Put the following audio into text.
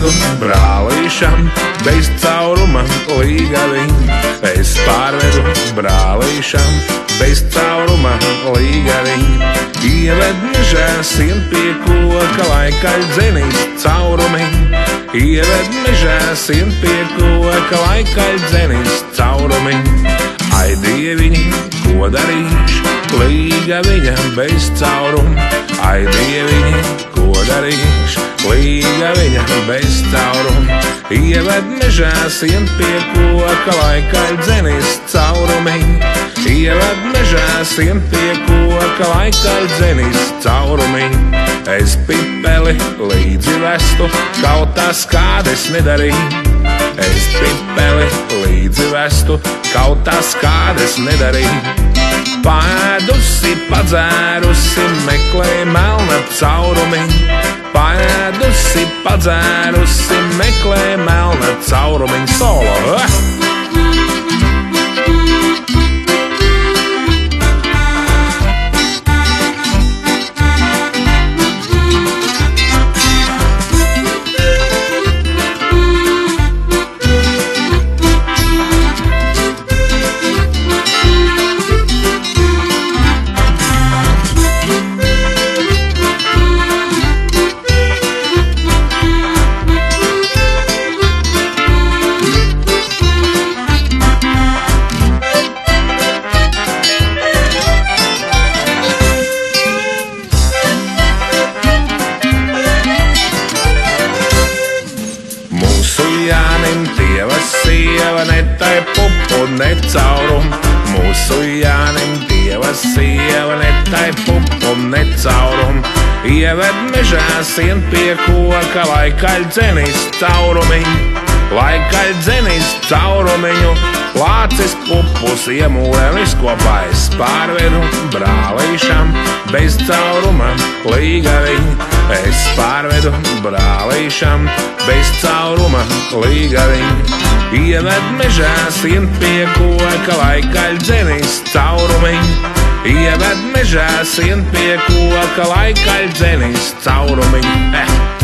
pārvedu brālīšam, bez cauruma līgaviņ. Es pārvedu brālīšam, bez cauruma līgaviņ. Ieved mežā sien pie koka, lai kaļ dzenīs caurumiņ. Ieved mežā sien pie koka, lai kaļ dzenīs caurumiņ. Ai, dieviņi, ko darīšu, līgaviņa bez cauruma. Ai, dieviņi, ko darīšu, līgaviņa bez cauruma. Ieved mežā sien pie koka, lai kaļ dzenīs caurumiņ. Ieved mežā sien pie koka, lai kaļ dzenīs caurumiņ. Es pipeli līdzi vestu, kaut tās kādes nedarīju. Es pipeli līdzi vestu, kaut tās kādes nedarīju. Pēdusi, padzērusi, meklē melna caurumiņ. Pēdusi, padzērusi, meklē melna caurumiņ. Solo! Sieva netai pupu, ne caurum. Mūsu Jānim dieva sieva netai pupu, ne caurum. Ieved mežā sien pie koka, lai kaļ dzenīs caurumiņ. Lai kaļ dzenīs caurumiņu, lācis pupus iemūrelis kopā. Es pārvedu brālīšam, bez cauruma līgaviņ. Es pārvedu brālīšam, bez cauruma līgaviņ. Ieved mežā sien pie koka, lai kaļ dzenīs caurumiņ. Ieved mežā sien pie koka, lai kaļ dzenīs caurumiņ.